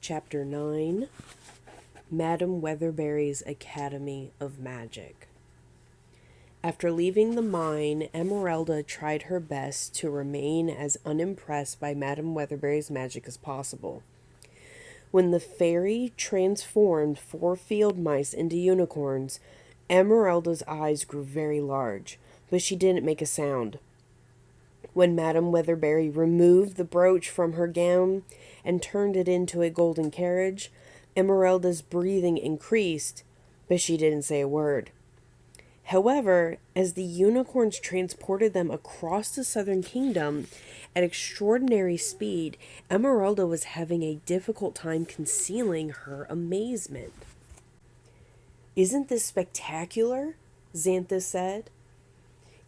Chapter 9, Madame Weatherberry's Academy of Magic. After leaving the mine, Emeralda tried her best to remain as unimpressed by Madame Weatherberry's magic as possible. When the fairy transformed 4 field mice into unicorns, Emeralda's eyes grew very large, but she didn't make a sound. When Madame Weatherberry removed the brooch from her gown and turned it into a golden carriage, Emeralda's breathing increased, but she didn't say a word. However, as the unicorns transported them across the southern kingdom at extraordinary speed, Emeralda was having a difficult time concealing her amazement. "Isn't this spectacular?" Xanthus said.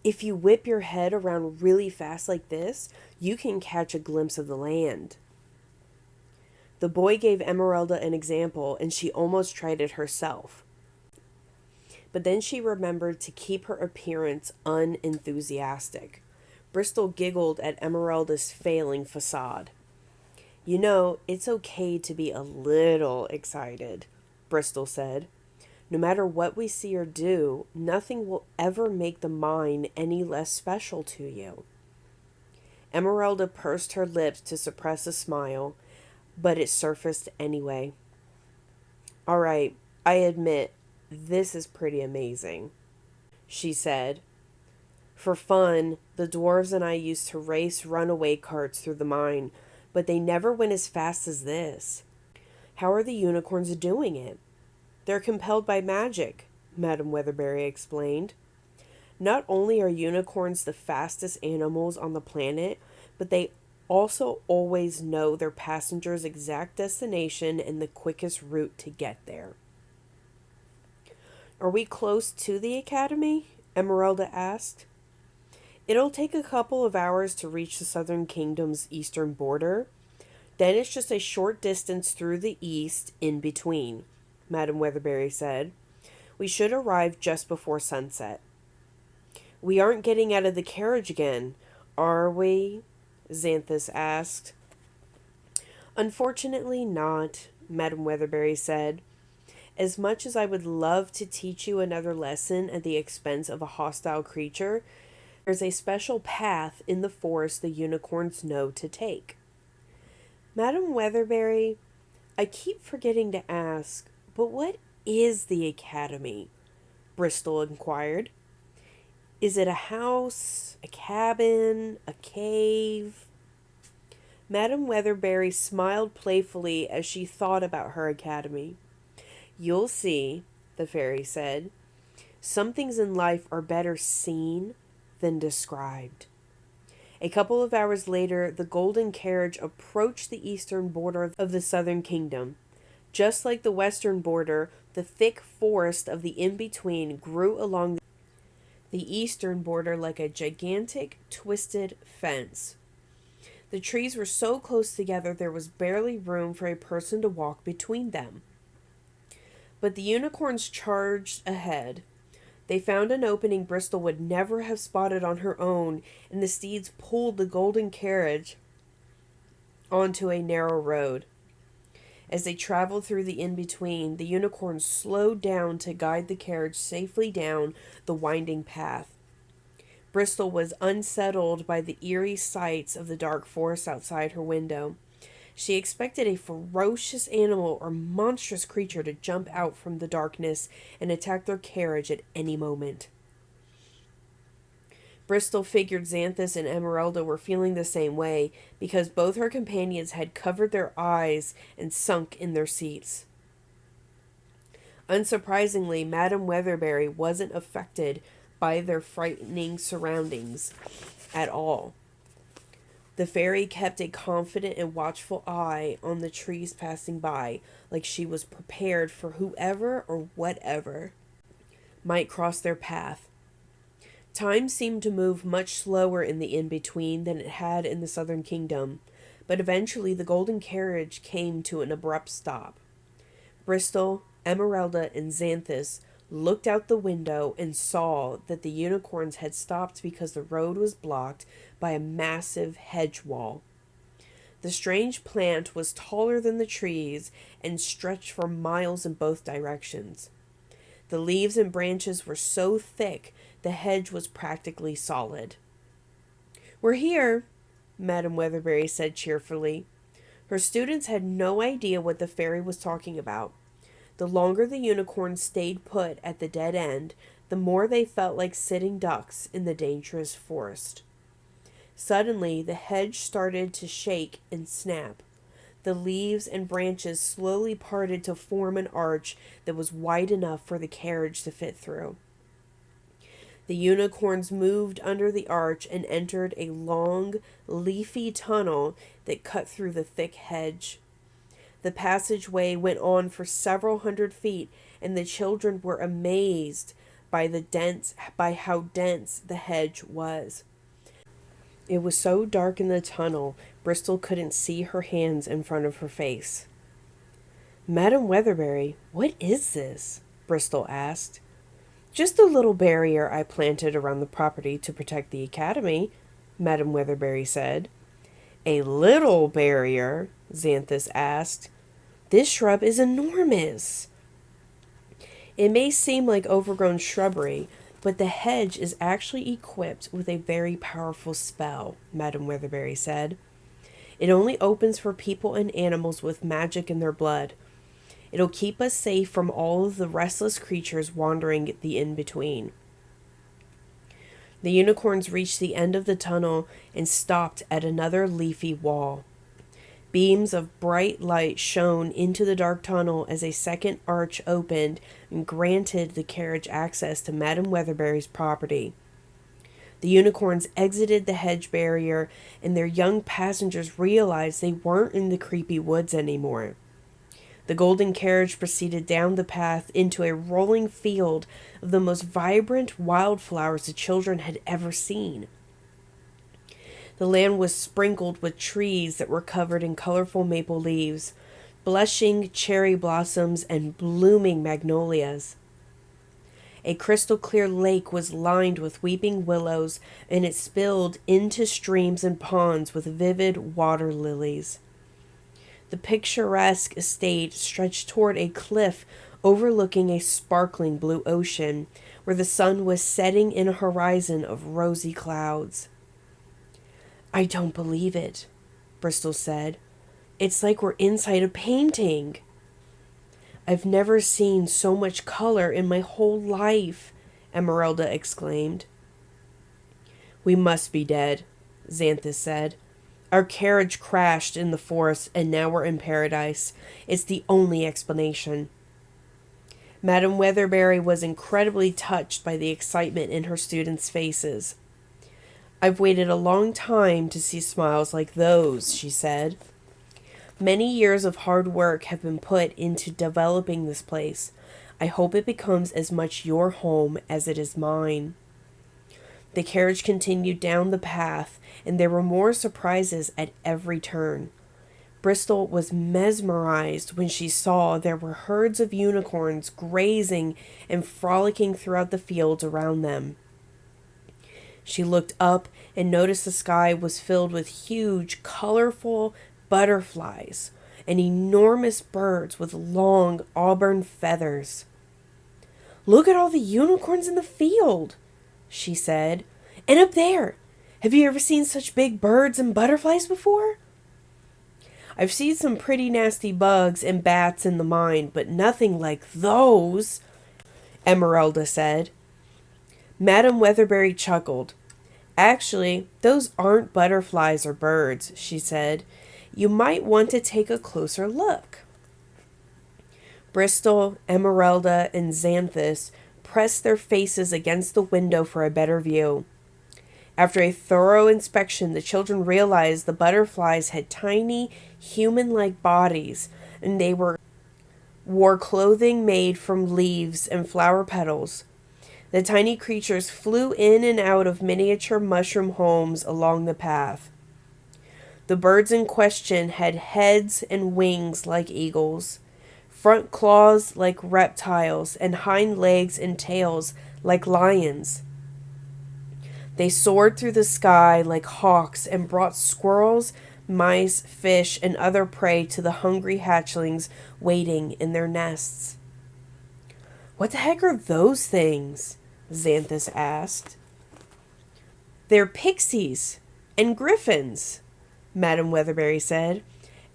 "If you whip your head around really fast like this, you can catch a glimpse of the land." The boy gave Emeralda an example, and she almost tried it herself. But then she remembered to keep her appearance unenthusiastic. Bristol giggled at Emeralda's failing facade. "You know, it's okay to be a little excited," Bristol said. "No matter what we see or do, nothing will ever make the mine any less special to you." Emeralda pursed her lips to suppress a smile, but it surfaced anyway. "All right, I admit, this is pretty amazing," she said. "For fun, the dwarves and I used to race runaway carts through the mine, but they never went as fast as this. How are the unicorns doing it?" "They're compelled by magic," Madame Weatherberry explained. "Not only are unicorns the fastest animals on the planet, but they also always know their passengers' exact destination and the quickest route to get there." "Are we close to the academy?" Emeralda asked. "It'll take a couple of hours to reach the southern kingdom's eastern border. Then it's just a short distance through the east in between," Madame Weatherberry said. "We should arrive just before sunset." "We aren't getting out of the carriage again, are we?" Xanthus asked. "Unfortunately not," Madame Weatherberry said. "As much as I would love to teach you another lesson at the expense of a hostile creature, there's a special path in the forest the unicorns know to take." "Madame Weatherberry, I keep forgetting to ask, but what is the academy?" Bristol inquired. "Is it a house, a cabin, a cave?" Madame Weatherberry smiled playfully as she thought about her academy. "You'll see," the fairy said. "Some things in life are better seen than described." A couple of hours later, the golden carriage approached the eastern border of the southern kingdom. Just like the western border, the thick forest of the in-between grew along the eastern border like a gigantic, twisted fence. The trees were so close together there was barely room for a person to walk between them. But the unicorns charged ahead. They found an opening Bristol would never have spotted on her own, and the steeds pulled the golden carriage onto a narrow road. As they traveled through the in-between, the unicorns slowed down to guide the carriage safely down the winding path. Bristol was unsettled by the eerie sights of the dark forest outside her window. She expected a ferocious animal or monstrous creature to jump out from the darkness and attack their carriage at any moment. Bristol figured Xanthus and Emeralda were feeling the same way because both her companions had covered their eyes and sunk in their seats. Unsurprisingly, Madame Weatherberry wasn't affected by their frightening surroundings at all. The fairy kept a confident and watchful eye on the trees passing by, like she was prepared for whoever or whatever might cross their path. Time seemed to move much slower in the in-between than it had in the southern kingdom, but eventually the golden carriage came to an abrupt stop. Bristol, Emeralda, and Xanthus looked out the window and saw that the unicorns had stopped because the road was blocked by a massive hedge wall. The strange plant was taller than the trees and stretched for miles in both directions. The leaves and branches were so thick the hedge was practically solid. "We're here," Madam Weatherbury said cheerfully. Her students had no idea what the fairy was talking about. The longer the unicorns stayed put at the dead end, the more they felt like sitting ducks in the dangerous forest. Suddenly, the hedge started to shake and snap. The leaves and branches slowly parted to form an arch that was wide enough for the carriage to fit through. The unicorns moved under the arch and entered a long, leafy tunnel that cut through the thick hedge. The passageway went on for several hundred feet, and the children were amazed by how dense the hedge was. It was so dark in the tunnel, Bristol couldn't see her hands in front of her face. "Madam Weatherbury, what is this?" Bristol asked. "Just a little barrier I planted around the property to protect the academy," Madam Weatherbury said. "A little barrier?" Xanthus asked. "This shrub is enormous." "It may seem like overgrown shrubbery, but the hedge is actually equipped with a very powerful spell," Madam Weatherbury said. "It only opens for people and animals with magic in their blood. It'll keep us safe from all of the restless creatures wandering the in-between." The unicorns reached the end of the tunnel and stopped at another leafy wall. Beams of bright light shone into the dark tunnel as a second arch opened and granted the carriage access to Madam Weatherbury's property. The unicorns exited the hedge barrier, and their young passengers realized they weren't in the creepy woods anymore. The golden carriage proceeded down the path into a rolling field of the most vibrant wildflowers the children had ever seen. The land was sprinkled with trees that were covered in colorful maple leaves, blushing cherry blossoms, and blooming magnolias. A crystal-clear lake was lined with weeping willows, and it spilled into streams and ponds with vivid water lilies. The picturesque estate stretched toward a cliff overlooking a sparkling blue ocean, where the sun was setting in a horizon of rosy clouds. "I don't believe it," Bristol said. "It's like we're inside a painting." "I've never seen so much color in my whole life," Emeralda exclaimed. "We must be dead," Xanthus said. "Our carriage crashed in the forest, and now we're in paradise. It's the only explanation." Madam Weatherbury was incredibly touched by the excitement in her students' faces. "I've waited a long time to see smiles like those," she said. "Many years of hard work have been put into developing this place. I hope it becomes as much your home as it is mine." The carriage continued down the path, and there were more surprises at every turn. Bristol was mesmerized when she saw there were herds of unicorns grazing and frolicking throughout the fields around them. She looked up and noticed the sky was filled with huge, colorful butterflies and enormous birds with long auburn feathers. "Look at all the unicorns in the field," she said. "And up there, have you ever seen such big birds and butterflies before?" "I've seen some pretty nasty bugs and bats in the mine, but nothing like those," Emeralda said. Madam Weatherbury chuckled. "Actually, those aren't butterflies or birds," she said. "You might want to take a closer look." Bristol, Emeralda, and Xanthus pressed their faces against the window for a better view. After a thorough inspection, the children realized the butterflies had tiny, human-like bodies, and they wore clothing made from leaves and flower petals. The tiny creatures flew in and out of miniature mushroom homes along the path. The birds in question had heads and wings like eagles, front claws like reptiles, and hind legs and tails like lions. They soared through the sky like hawks and brought squirrels, mice, fish, and other prey to the hungry hatchlings waiting in their nests. "What the heck are those things?" Xanthus asked. "They're pixies and griffins," Madame Weatherberry said,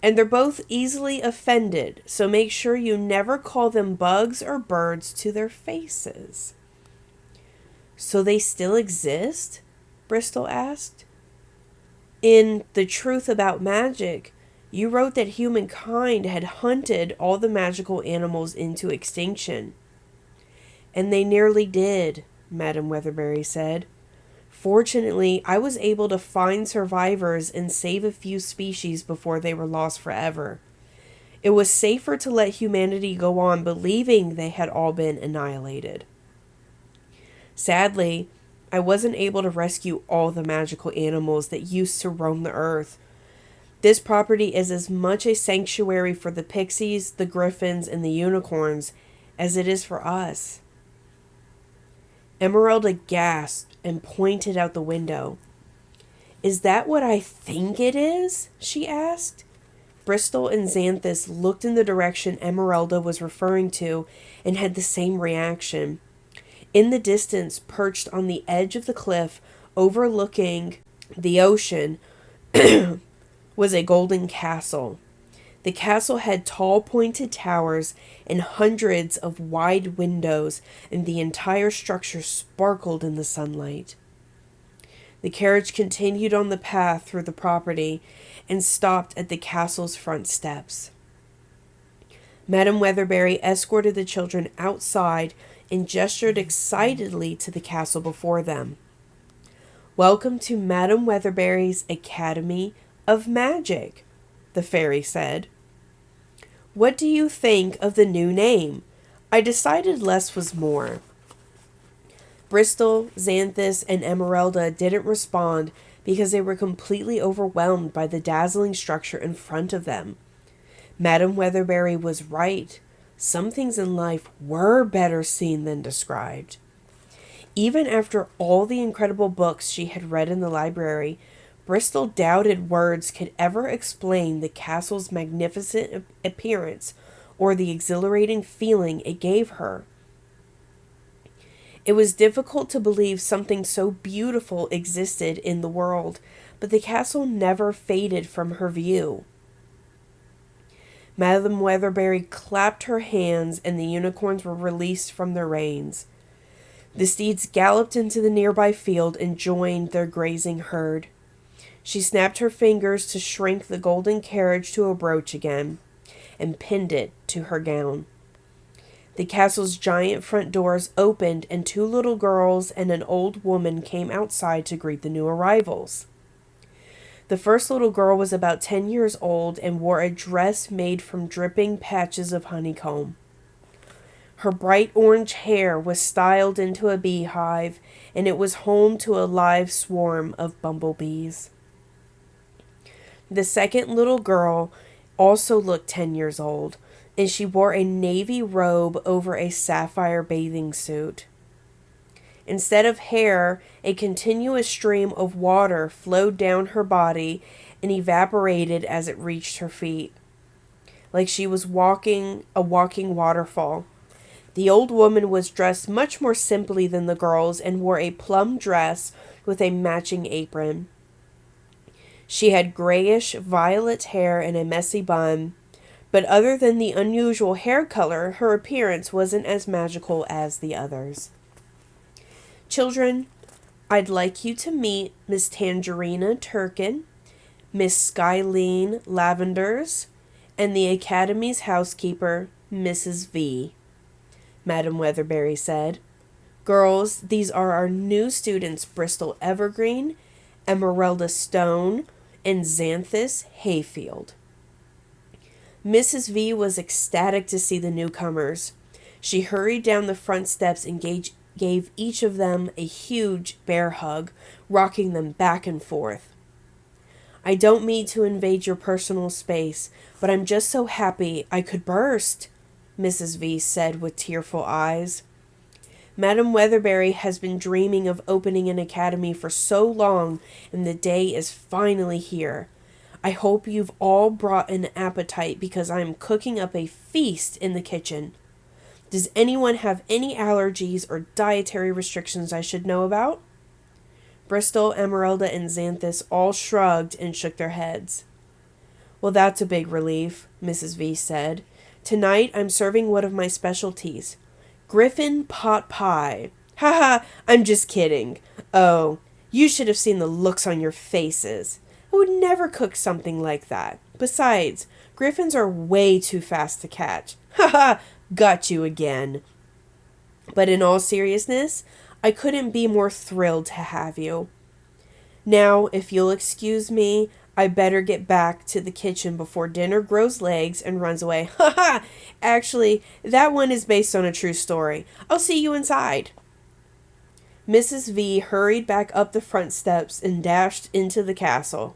"and they're both easily offended, so make sure you never call them bugs or birds to their faces." "So they still exist?" Bristol asked. "In The Truth About Magic, you wrote that humankind had hunted all the magical animals into extinction." "And they nearly did," Madame Weatherberry said. "Fortunately, I was able to find survivors and save a few species before they were lost forever. It was safer to let humanity go on believing they had all been annihilated. Sadly, I wasn't able to rescue all the magical animals that used to roam the earth. This property is as much a sanctuary for the pixies, the griffins, and the unicorns as it is for us." Emeralda gasped and pointed out the window. "Is that what I think it is?" she asked. Bristol and Xanthus looked in the direction Emeralda was referring to and had the same reaction. In the distance, perched on the edge of the cliff overlooking the ocean, was a golden castle. The castle had tall pointed towers and hundreds of wide windows, and the entire structure sparkled in the sunlight. The carriage continued on the path through the property and stopped at the castle's front steps. Madame Weatherberry escorted the children outside and gestured excitedly to the castle before them. "Welcome to Madame Weatherberry's Academy of Magic," the fairy said. "What do you think of the new name? I decided less was more." Bristol, Xanthus, and Emeralda didn't respond because they were completely overwhelmed by the dazzling structure in front of them. Madame Weatherberry was right. Some things in life were better seen than described. Even after all the incredible books she had read in the library, Bristol doubted words could ever explain the castle's magnificent appearance or the exhilarating feeling it gave her. It was difficult to believe something so beautiful existed in the world, but the castle never faded from her view. Madame Weatherberry clapped her hands, and the unicorns were released from their reins. The steeds galloped into the nearby field and joined their grazing herd. She snapped her fingers to shrink the golden carriage to a brooch again, and pinned it to her gown. The castle's giant front doors opened, and 2 little girls and an old woman came outside to greet the new arrivals. The first little girl was about 10 years old and wore a dress made from dripping patches of honeycomb. Her bright orange hair was styled into a beehive, and it was home to a live swarm of bumblebees. The second little girl also looked 10 years old, and she wore a navy robe over a sapphire bathing suit. Instead of hair, a continuous stream of water flowed down her body and evaporated as it reached her feet, like she was walking a walking waterfall. The old woman was dressed much more simply than the girls and wore a plum dress with a matching apron. She had grayish violet hair and a messy bun, but other than the unusual hair color, her appearance wasn't as magical as the others. "Children, I'd like you to meet Miss Tangerina Turkin, Miss Skyline Lavenders, and the Academy's housekeeper, Mrs. V," Madame Weatherberry said. "Girls, these are our new students, Bristol Evergreen, Emeralda Stone, and Xanthus Hayfield." Mrs. V was ecstatic to see the newcomers. She hurried down the front steps and gave each of them a huge bear hug, rocking them back and forth. "I don't mean to invade your personal space, but I'm just so happy I could burst," Mrs. V said with tearful eyes. "Madame Weatherberry has been dreaming of opening an academy for so long, and the day is finally here. I hope you've all brought an appetite because I'm cooking up a feast in the kitchen. Does anyone have any allergies or dietary restrictions I should know about?" Bristol, Emeralda, and Xanthus all shrugged and shook their heads. "Well, that's a big relief," Mrs. V said. "Tonight I'm serving one of my specialties, Griffin pot pie. Ha ha, I'm just kidding. Oh, you should have seen the looks on your faces. I would never cook something like that. Besides, griffins are way too fast to catch. Ha ha, got you again. But in all seriousness, I couldn't be more thrilled to have you. Now, if you'll excuse me, I better get back to the kitchen before dinner grows legs and runs away. Ha ha! Actually, that one is based on a true story. I'll see you inside." Mrs. V hurried back up the front steps and dashed into the castle.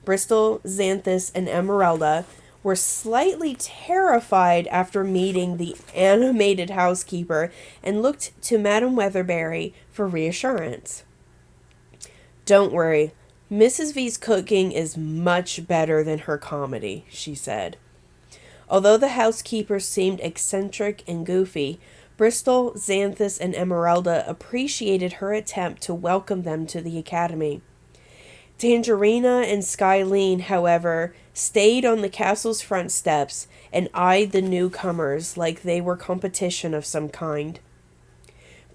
Bristol, Xanthus, and Emeralda were slightly terrified after meeting the animated housekeeper and looked to Madam Weatherbury for reassurance. "Don't worry. Mrs. V's cooking is much better than her comedy," she said. Although the housekeeper seemed eccentric and goofy, Bristol, Xanthus, and Emeralda appreciated her attempt to welcome them to the academy. Tangerina and Skylene, however, stayed on the castle's front steps and eyed the newcomers like they were competition of some kind.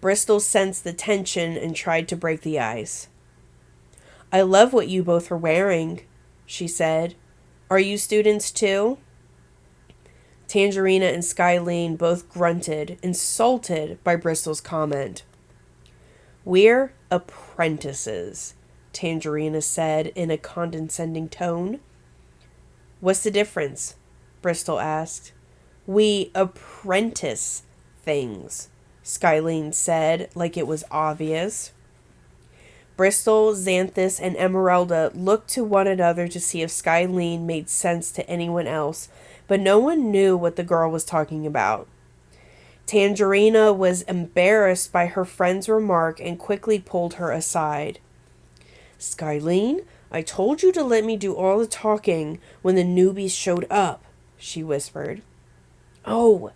Bristol sensed the tension and tried to break the ice. "I love what you both are wearing," she said. "Are you students too?" Tangerina and Skylene both grunted, insulted by Bristol's comment. "We're apprentices," Tangerina said in a condescending tone. "What's the difference?" Bristol asked. "We apprentice things," Skylene said like it was obvious. Bristol, Xanthus, and Emeralda looked to one another to see if Skylene made sense to anyone else, but no one knew what the girl was talking about. Tangerina was embarrassed by her friend's remark and quickly pulled her aside. "Skylene, I told you to let me do all the talking when the newbies showed up," she whispered. "Oh,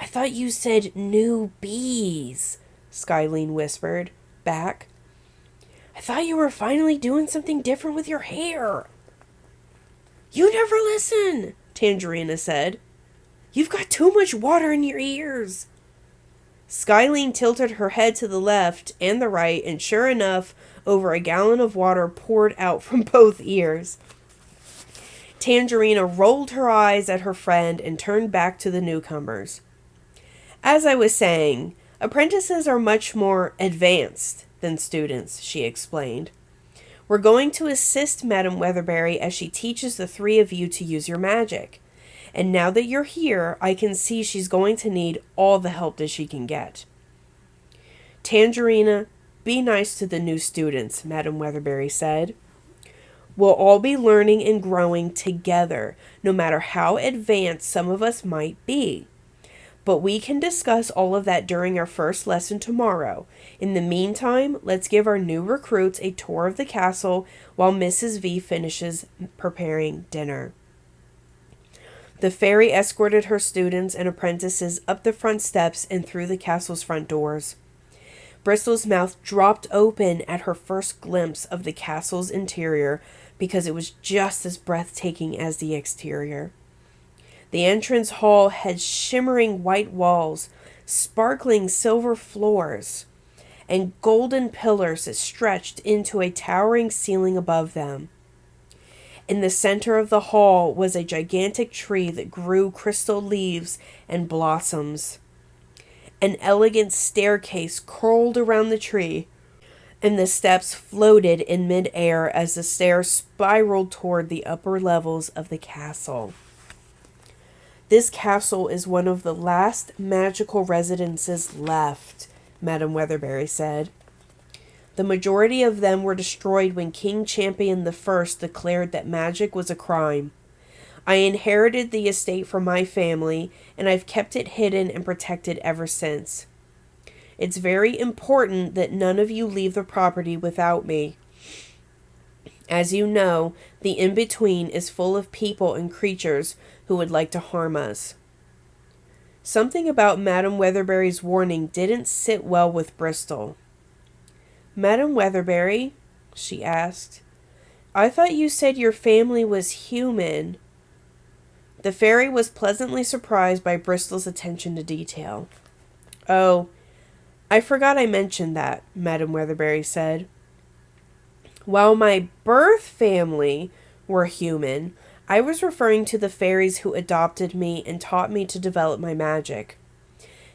I thought you said newbies," Skylene whispered back. "I thought you were finally doing something different with your hair." "You never listen," Tangerina said. "You've got too much water in your ears." Skylene tilted her head to the left and the right, and sure enough, over a gallon of water poured out from both ears. Tangerina rolled her eyes at her friend and turned back to the newcomers. "As I was saying, apprentices are much more advanced than students," she explained. "We're going to assist Madam Weatherbury as she teaches the three of you to use your magic. And now that you're here, I can see she's going to need all the help that she can get." "Tangerina, be nice to the new students," Madam Weatherbury said. "We'll all be learning and growing together, no matter how advanced some of us might be. But we can discuss all of that during our first lesson tomorrow. In the meantime, let's give our new recruits a tour of the castle while Mrs. V finishes preparing dinner." The fairy escorted her students and apprentices up the front steps and through the castle's front doors. Bristol's mouth dropped open at her first glimpse of the castle's interior because it was just as breathtaking as the exterior. The entrance hall had shimmering white walls, sparkling silver floors, and golden pillars that stretched into a towering ceiling above them. In the center of the hall was a gigantic tree that grew crystal leaves and blossoms. An elegant staircase curled around the tree, and the steps floated in mid-air as the stairs spiraled toward the upper levels of the castle. "This castle is one of the last magical residences left," Madam Weatherbury said. "The majority of them were destroyed when King Champion I declared that magic was a crime. I inherited the estate from my family, and I've kept it hidden and protected ever since. It's very important that none of you leave the property without me. As you know, the in-between is full of people and creatures who would like to harm us. Something about Madam Weatherbury's warning didn't sit well with Bristol. "Madam Weatherbury," she asked, "I thought you said your family was human." The fairy was pleasantly surprised by Bristol's attention to detail. "Oh, I forgot I mentioned that," Madam Weatherbury said. "While my birth family were human, I was referring to the fairies who adopted me and taught me to develop my magic.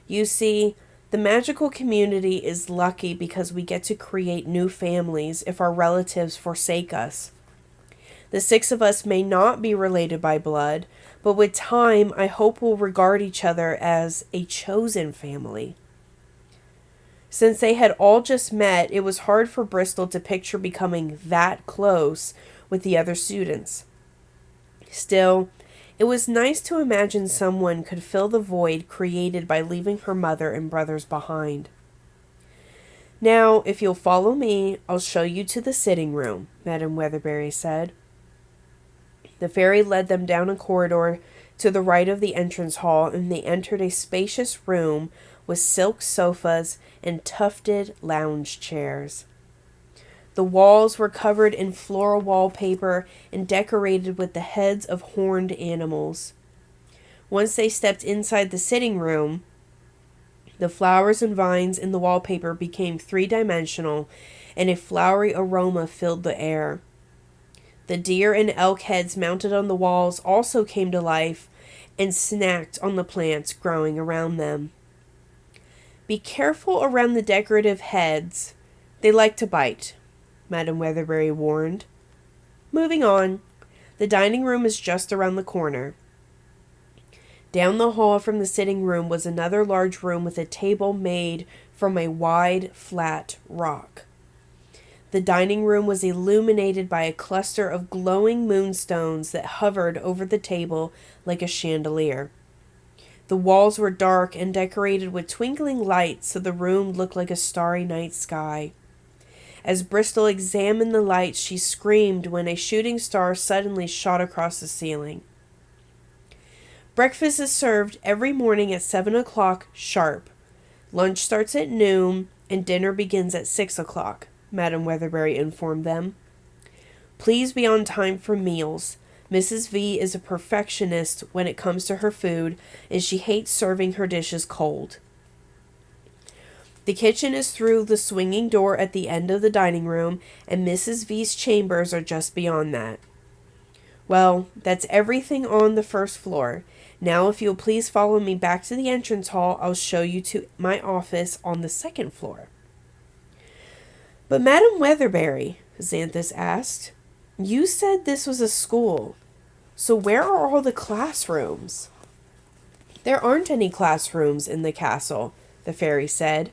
You see, the magical community is lucky because we get to create new families if our relatives forsake us. The 6 of us may not be related by blood, but with time I hope we'll regard each other as a chosen family." Since they had all just met, it was hard for Bristol to picture becoming that close with the other students. Still, it was nice to imagine someone could fill the void created by leaving her mother and brothers behind. "Now, if you'll follow me, I'll show you to the sitting room," Madam Weatherbury said. The fairy led them down a corridor to the right of the entrance hall, and they entered a spacious room with silk sofas and tufted lounge chairs. The walls were covered in floral wallpaper and decorated with the heads of horned animals. Once they stepped inside the sitting room, the flowers and vines in the wallpaper became 3-dimensional, and a flowery aroma filled the air. The deer and elk heads mounted on the walls also came to life and snacked on the plants growing around them. "Be careful around the decorative heads. They like to bite," Madam Weatherbury warned. "Moving on. The dining room is just around the corner." Down the hall from the sitting room was another large room with a table made from a wide, flat rock. The dining room was illuminated by a cluster of glowing moonstones that hovered over the table like a chandelier. The walls were dark and decorated with twinkling lights, so the room looked like a starry night sky. As Bristol examined the lights, she screamed when a shooting star suddenly shot across the ceiling. "Breakfast is served every morning at 7 o'clock sharp. Lunch starts at noon, and dinner begins at 6 o'clock, Madam Weatherbury informed them. "Please be on time for meals. Mrs. V is a perfectionist when it comes to her food, and she hates serving her dishes cold." The kitchen is through the swinging door at the end of the dining room, and Mrs. V's chambers are just beyond that. "Well, that's everything on the first floor. Now, if you'll please follow me back to the entrance hall, I'll show you to my office on the second floor." "But Madam Weatherbury," Xanthus asked, "you said this was a school. So where are all the classrooms?" "There aren't any classrooms in the castle," the fairy said.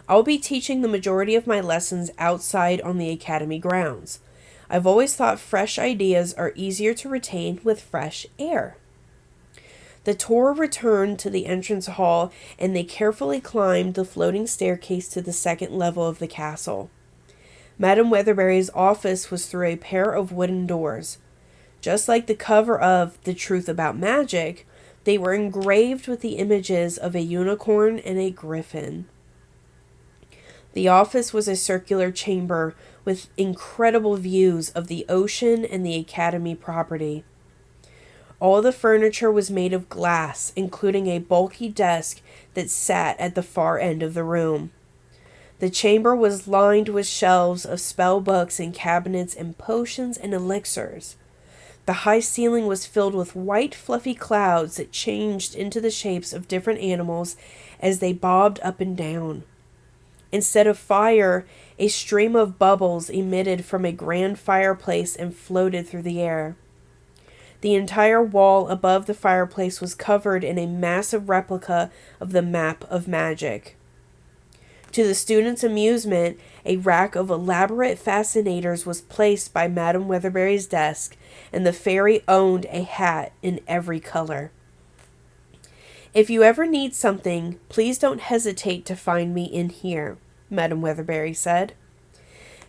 "I'll be teaching the majority of my lessons outside on the academy grounds. I've always thought fresh ideas are easier to retain with fresh air." The tour returned to the entrance hall, and they carefully climbed the floating staircase to the second level of the castle. Madam Weatherbury's office was through a pair of wooden doors. Just like the cover of The Truth About Magic, they were engraved with the images of a unicorn and a griffin. The office was a circular chamber with incredible views of the ocean and the academy property. All the furniture was made of glass, including a bulky desk that sat at the far end of the room. The chamber was lined with shelves of spell books and cabinets and potions and elixirs. The high ceiling was filled with white fluffy clouds that changed into the shapes of different animals as they bobbed up and down. Instead of fire, a stream of bubbles emitted from a grand fireplace and floated through the air. The entire wall above the fireplace was covered in a massive replica of the map of magic. To the students' amusement, a rack of elaborate fascinators was placed by Madam Weatherbury's desk, and the fairy owned a hat in every color. "If you ever need something, please don't hesitate to find me in here," Madam Weatherbury said.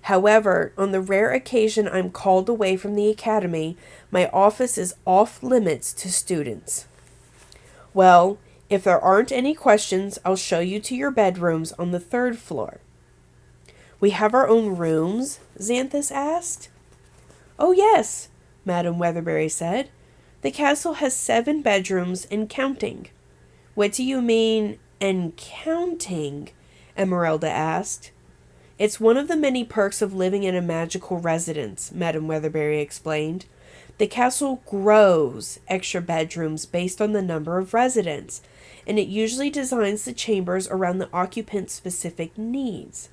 However, on the rare occasion I'm called away from the academy, my office is off limits to students. Well, if there aren't any questions, I'll show you to your bedrooms on the 3rd floor. We have our own rooms? Xanthus asked. Oh, yes, Madame Weatherbury said. The castle has 7 bedrooms and counting. What do you mean, and counting? Emeralda asked. It's one of the many perks of living in a magical residence, Madame Weatherbury explained. The castle grows extra bedrooms based on the number of residents, and it usually designs the chambers around the occupant's specific needs.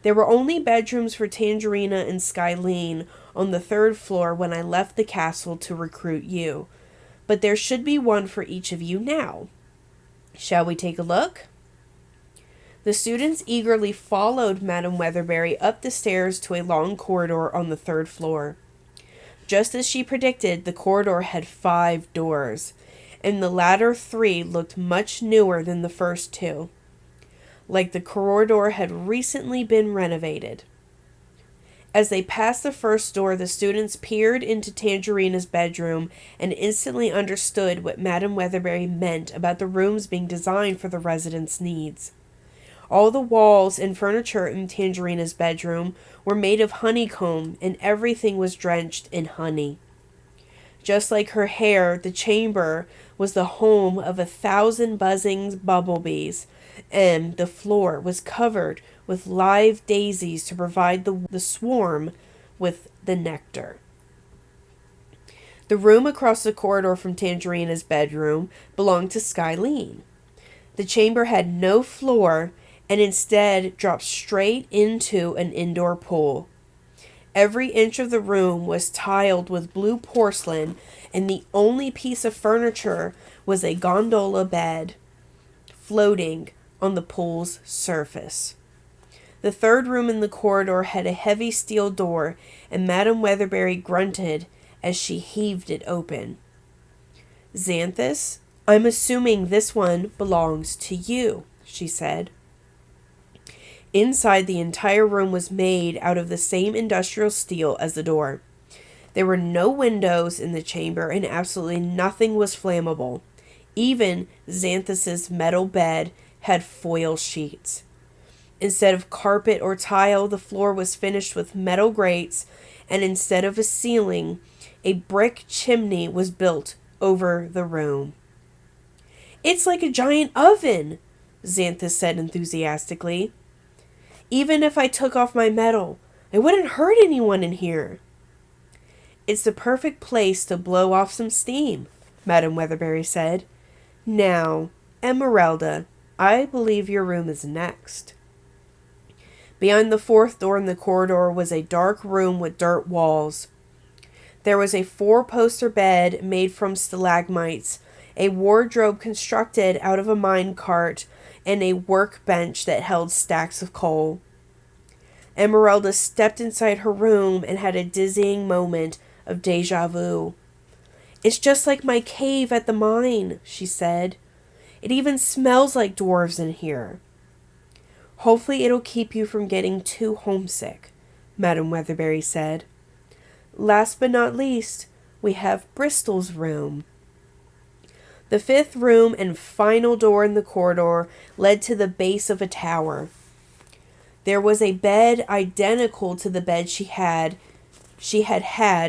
There were only bedrooms for Tangerina and Skylene on the 3rd floor when I left the castle to recruit you, but there should be one for each of you now. Shall we take a look? The students eagerly followed Madame Weatherbury up the stairs to a long corridor on the 3rd floor. Just as she predicted, the corridor had 5 doors, and the latter 3 looked much newer than the first 2, like the corridor had recently been renovated. As they passed the first door, the students peered into Tangerina's bedroom and instantly understood what Madame Weatherbury meant about the rooms being designed for the residents' needs. All the walls and furniture in Tangerina's bedroom were made of honeycomb, and everything was drenched in honey. Just like her hair, the chamber was the home of 1,000 buzzing bumblebees, and the floor was covered with live daisies to provide the swarm with the nectar. The room across the corridor from Tangerina's bedroom belonged to Skylene. The chamber had no floor and instead dropped straight into an indoor pool. Every inch of the room was tiled with blue porcelain, and the only piece of furniture was a gondola bed floating on the pool's surface. The 3rd room in the corridor had a heavy steel door, and Madame Weatherbury grunted as she heaved it open. Xanthus, I'm assuming this one belongs to you, she said. Inside, the entire room was made out of the same industrial steel as the door. There were no windows in the chamber, and absolutely nothing was flammable. Even Xanthus's metal bed had foil sheets. Instead of carpet or tile, the floor was finished with metal grates, and instead of a ceiling, a brick chimney was built over the room. It's like a giant oven, Xanthus said enthusiastically. Even if I took off my metal, I wouldn't hurt anyone in here. It's the perfect place to blow off some steam, Madame Weatherbury said. Now, Emeralda, I believe your room is next. Behind the 4th door in the corridor was a dark room with dirt walls. There was a 4-poster bed made from stalagmites, a wardrobe constructed out of a mine cart, and a workbench that held stacks of coal. Emeralda stepped inside her room and had a dizzying moment of déjà vu. It's just like my cave at the mine, she said. It even smells like dwarves in here. Hopefully it'll keep you from getting too homesick, Madame Weatherbury said. Last but not least, we have Bristol's room. The 5th room and final door in the corridor led to the base of a tower. There was a bed identical to the bed she had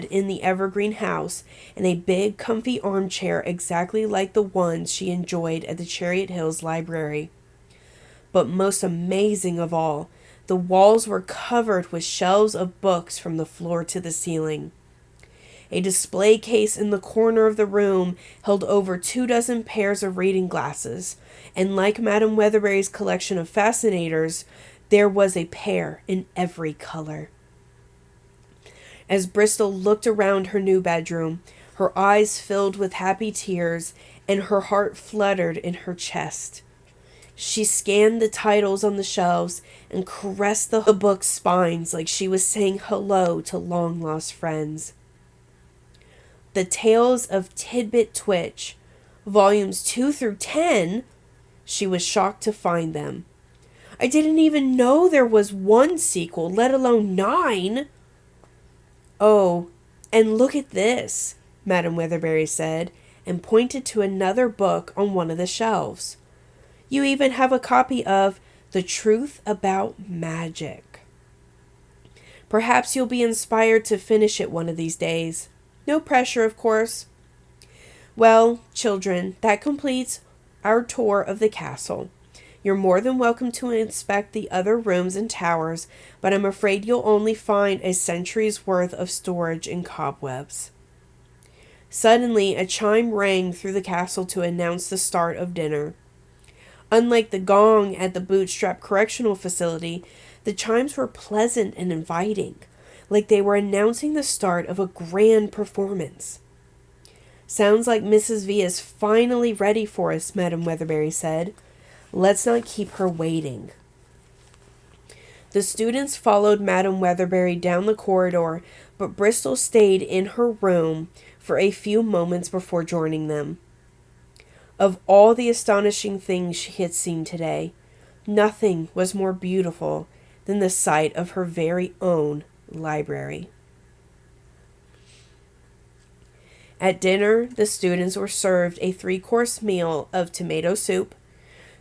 in the Evergreen house, and a big, comfy armchair exactly like the ones she enjoyed at the Chariot Hills Library. But most amazing of all, the walls were covered with shelves of books from the floor to the ceiling. A display case in the corner of the room held over 24 pairs of reading glasses, and like Madame Weatherbury's collection of fascinators, there was a pair in every color. As Bristol looked around her new bedroom, her eyes filled with happy tears, and her heart fluttered in her chest. She scanned the titles on the shelves and caressed the book's spines like she was saying hello to long-lost friends. The Tales of Tidbit Twitch, volumes 2 through 10, she was shocked to find them. I didn't even know there was one sequel, let alone 9. Oh, and look at this, Madame Weatherbury said, and pointed to another book on one of the shelves. You even have a copy of The Truth About Magic. Perhaps you'll be inspired to finish it one of these days. No pressure, of course. Well, children, that completes our tour of the castle. You're more than welcome to inspect the other rooms and towers, but I'm afraid you'll only find a century's worth of storage in cobwebs. Suddenly, a chime rang through the castle to announce the start of dinner. Unlike the gong at the Bootstrap Correctional Facility, the chimes were pleasant and inviting, like they were announcing the start of a grand performance. Sounds like Mrs. V is finally ready for us, Madame Weatherbury said. Let's not keep her waiting. The students followed Madame Weatherbury down the corridor, but Bristol stayed in her room for a few moments before joining them. Of all the astonishing things she had seen today, nothing was more beautiful than the sight of her very own library. At dinner, the students were served a 3-course meal of tomato soup,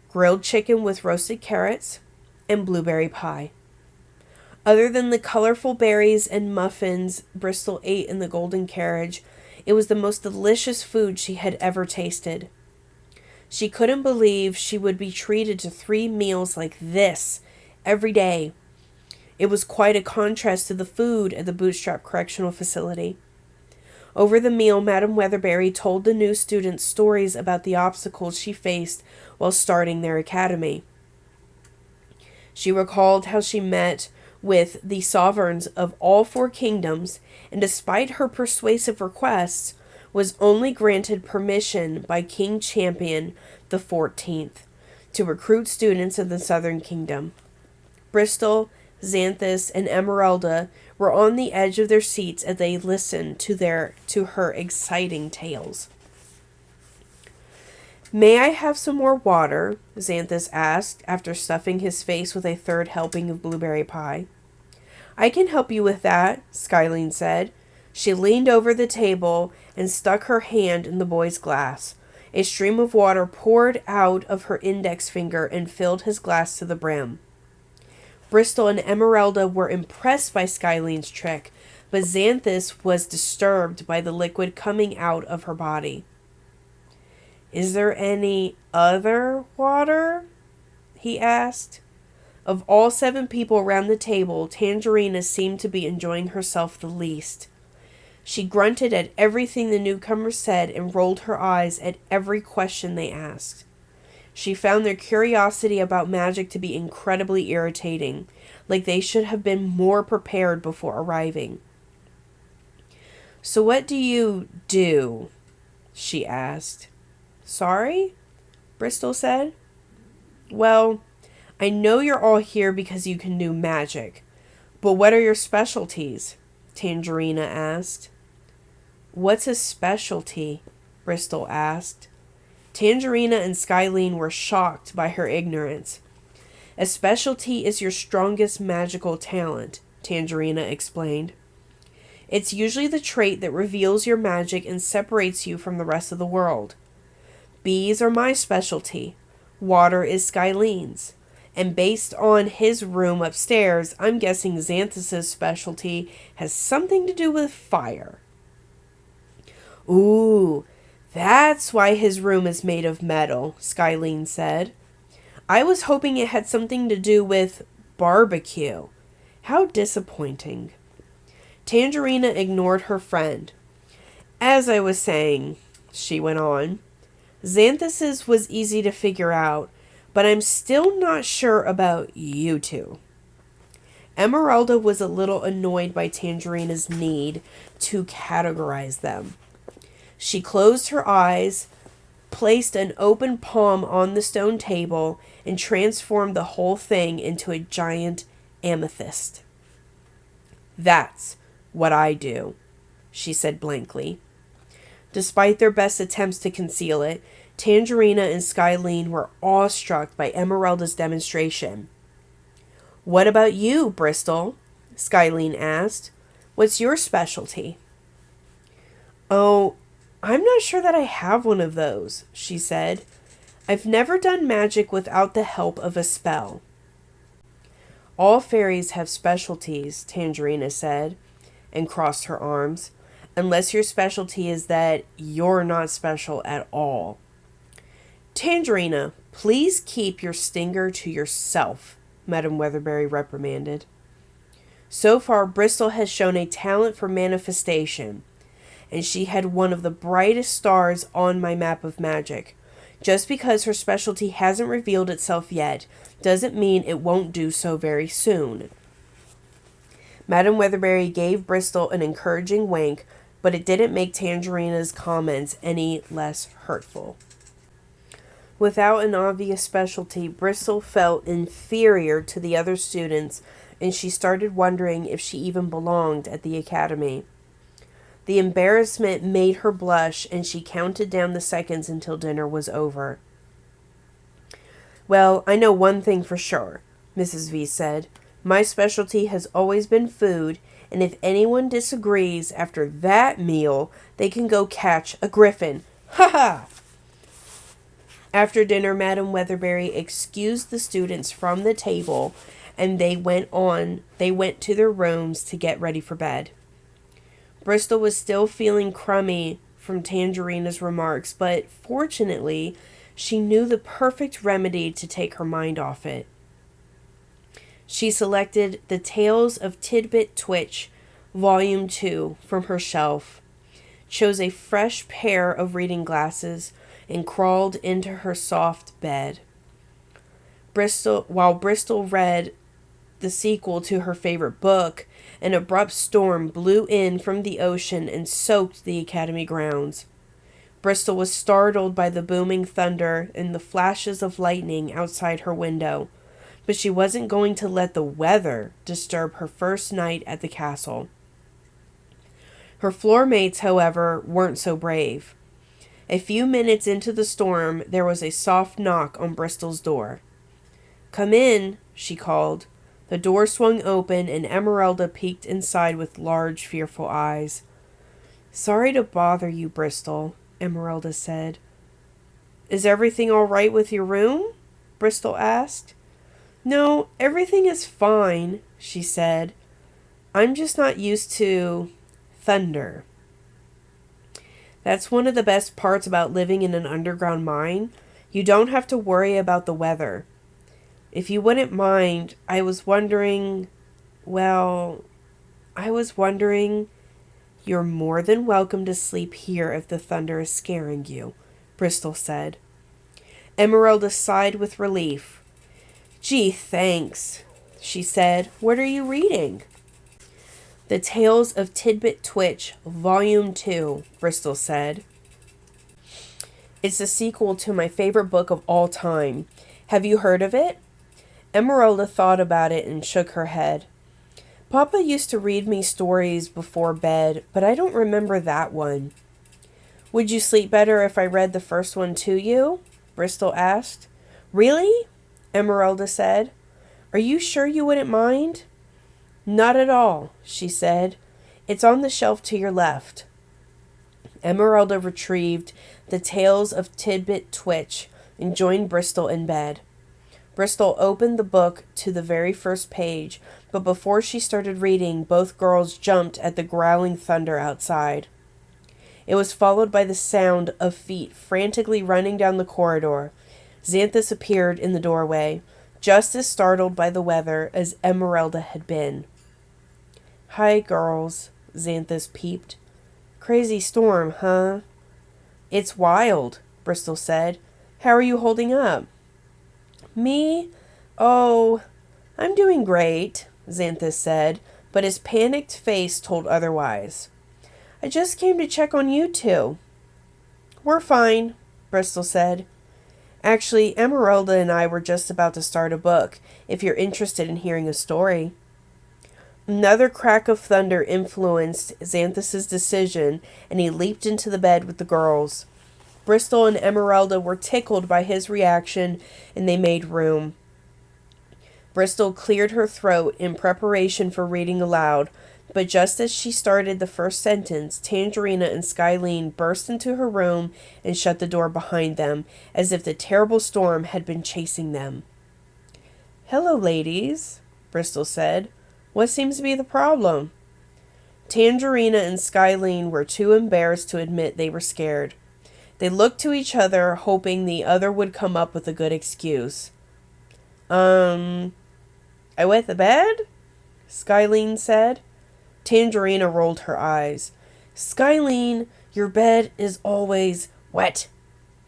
grilled chicken with roasted carrots, and blueberry pie. Other than the colorful berries and muffins Bristol ate in the golden carriage, it was the most delicious food she had ever tasted. She couldn't believe she would be treated to 3 meals like this every day. It was quite a contrast to the food at the Bootstrap Correctional Facility. Over the meal, Madame Weatherbury told the new students stories about the obstacles she faced while starting their academy. She recalled how she met with the sovereigns of all 4 kingdoms, and despite her persuasive requests, was only granted permission by King Champion the 14th to recruit students in the Southern Kingdom. Bristol, Xanthus, and Emeralda were on the edge of their seats as they listened to her exciting tales. May I have some more water? Xanthus asked, after stuffing his face with a 3rd helping of blueberry pie. I can help you with that, Skylene said. She leaned over the table and stuck her hand in the boy's glass. A stream of water poured out of her index finger and filled his glass to the brim. Bristol and Emeralda were impressed by Skylene's trick, but Xanthus was disturbed by the liquid coming out of her body. Is there any other water? He asked. Of all 7 people around the table, Tangerina seemed to be enjoying herself the least. She grunted at everything the newcomers said and rolled her eyes at every question they asked. She found their curiosity about magic to be incredibly irritating, like they should have been more prepared before arriving. So what do you do? She asked. Sorry? Bristol said. Well, I know you're all here because you can do magic, but what are your specialties? Tangerina asked. What's a specialty? Bristol asked. Tangerina and Skylene were shocked by her ignorance. A specialty is your strongest magical talent, Tangerina explained. It's usually the trait that reveals your magic and separates you from the rest of the world. Bees are my specialty. Water is Skylene's. And based on his room upstairs, I'm guessing Xanthus's specialty has something to do with fire. Ooh, that's why his room is made of metal, Skylene said. I was hoping it had something to do with barbecue. How disappointing. Tangerina ignored her friend. As I was saying, she went on, Xanthus's was easy to figure out, but I'm still not sure about you two. Emeralda was a little annoyed by Tangerina's need to categorize them. She closed her eyes, placed an open palm on the stone table, and transformed the whole thing into a giant amethyst. That's what I do, she said blankly. Despite their best attempts to conceal it, Tangerina and Skylene were awestruck by Emeralda's demonstration. What about you, Bristol? Skylene asked. What's your specialty? Oh, I'm not sure that I have one of those, she said. I've never done magic without the help of a spell. All fairies have specialties, Tangerina said, and crossed her arms, unless your specialty is that you're not special at all. Tangerina, please keep your stinger to yourself, Madame Weatherberry reprimanded. So far, Bristol has shown a talent for manifestation, and she had one of the brightest stars on my map of magic. Just because her specialty hasn't revealed itself yet doesn't mean it won't do so very soon. Madame Weatherberry gave Bristol an encouraging wink, but it didn't make Tangerina's comments any less hurtful. Without an obvious specialty, Bristol felt inferior to the other students, and she started wondering if she even belonged at the academy. The embarrassment made her blush, and she counted down the seconds until dinner was over. Well, I know one thing for sure, Mrs. V said. My specialty has always been food, and if anyone disagrees after that meal, they can go catch a griffin. Ha ha! After dinner, Madame Weatherberry excused the students from the table, and they went to their rooms to get ready for bed. Bristol was still feeling crummy from Tangerina's remarks, but fortunately, she knew the perfect remedy to take her mind off it. She selected The Tales of Tidbit Twitch, Volume 2, from her shelf, chose a fresh pair of reading glasses, and crawled into her soft bed. While Bristol read the sequel to her favorite book, an abrupt storm blew in from the ocean and soaked the academy grounds. Bristol was startled by the booming thunder and the flashes of lightning outside her window, but she wasn't going to let the weather disturb her first night at the castle. Her floor mates, however, weren't so brave. A few minutes into the storm, there was a soft knock on Bristol's door. "Come in," she called. The door swung open, and Emeralda peeked inside with large, fearful eyes. "Sorry to bother you, Bristol," Emeralda said. "Is everything all right with your room?" Bristol asked. "No, everything is fine," she said. "I'm just not used to thunder." That's one of the best parts about living in an underground mine. You don't have to worry about the weather. If you wouldn't mind, I was wondering, you're more than welcome to sleep here if the thunder is scaring you, Bristol said. Emeralda sighed with relief. "Gee, thanks," she said. "What are you reading?" The Tales of Tidbit Twitch, Volume 2, Bristol said. "It's a sequel to my favorite book of all time. Have you heard of it?" Emeralda thought about it and shook her head. "Papa used to read me stories before bed, but I don't remember that one." "Would you sleep better if I read the first one to you?" Bristol asked. "Really?" Emeralda said. "Are you sure you wouldn't mind?" "Not at all," she said. "It's on the shelf to your left." Emeralda retrieved The Tales of Tidbit Twitch and joined Bristol in bed. Bristol opened the book to the very first page, but before she started reading, both girls jumped at the growling thunder outside. It was followed by the sound of feet frantically running down the corridor. Xanthus appeared in the doorway, just as startled by the weather as Emeralda had been. "Hi, girls," Xanthus peeped. "Crazy storm, huh?" "It's wild," Bristol said. "How are you holding up?" "Me? Oh, I'm doing great," Xanthus said, but his panicked face told otherwise. "I just came to check on you two." "We're fine," Bristol said. "Actually, Emeralda and I were just about to start a book, if you're interested in hearing a story." Another crack of thunder influenced Xanthus's decision, and he leaped into the bed with the girls. Bristol and Emeralda were tickled by his reaction, and they made room. Bristol cleared her throat in preparation for reading aloud, but just as she started the first sentence, Tangerina and Skylene burst into her room and shut the door behind them, as if the terrible storm had been chasing them. "Hello, ladies," Bristol said. "What seems to be the problem?" Tangerina and Skylene were too embarrassed to admit they were scared. They looked to each other, hoping the other would come up with a good excuse. I wet the bed?" Skylene said. Tangerina rolled her eyes. "Skylene, your bed is always wet,"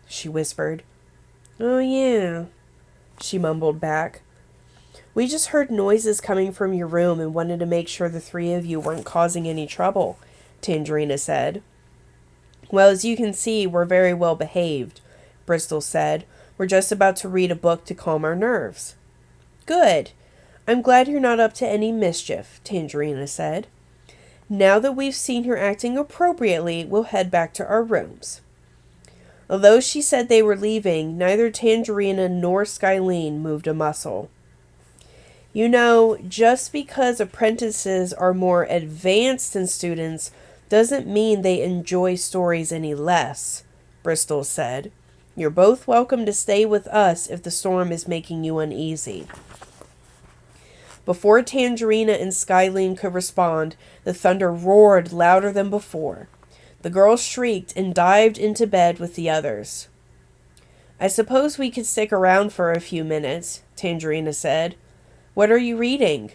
she whispered. "Oh, yeah," she mumbled back. "We just heard noises coming from your room and wanted to make sure the three of you weren't causing any trouble," Tangerina said. "Well, as you can see, we're very well behaved," Bristol said. "We're just about to read a book to calm our nerves." "Good. I'm glad you're not up to any mischief," Tangerina said. "Now that we've seen her acting appropriately, we'll head back to our rooms." Although she said they were leaving, neither Tangerina nor Skylene moved a muscle. "You know, just because apprentices are more advanced than students doesn't mean they enjoy stories any less," Bristol said. "You're both welcome to stay with us if the storm is making you uneasy." Before Tangerina and Skylene could respond, the thunder roared louder than before. The girls shrieked and dived into bed with the others. "I suppose we could stick around for a few minutes," Tangerina said. "What are you reading?"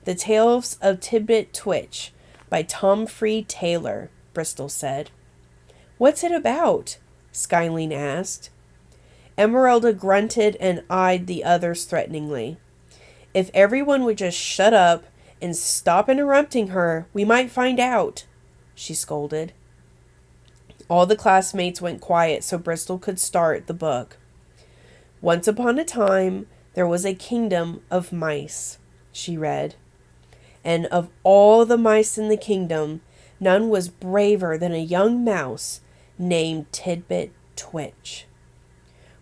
"The Tales of Tidbit Twitch by Tom Free Taylor," Bristol said. "What's it about?" Skylene asked. Emeralda grunted and eyed the others threateningly. "If everyone would just shut up and stop interrupting her, we might find out," she scolded. All the classmates went quiet so Bristol could start the book. "Once upon a time, there was a kingdom of mice," she read. "And of all the mice in the kingdom, none was braver than a young mouse named Tidbit Twitch."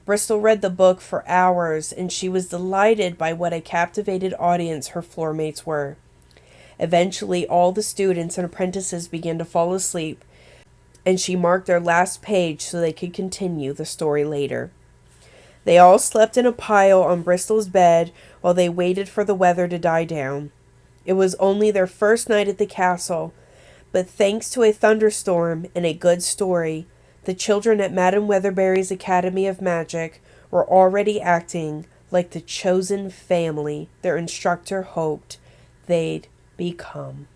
Bristol read the book for hours, and she was delighted by what a captivated audience her floor mates were. Eventually, all the students and apprentices began to fall asleep, and she marked their last page so they could continue the story later. They all slept in a pile on Bristol's bed while they waited for the weather to die down. It was only their first night at the castle, but thanks to a thunderstorm and a good story, the children at Madame Weatherberry's Academy of Magic were already acting like the chosen family their instructor hoped they'd become.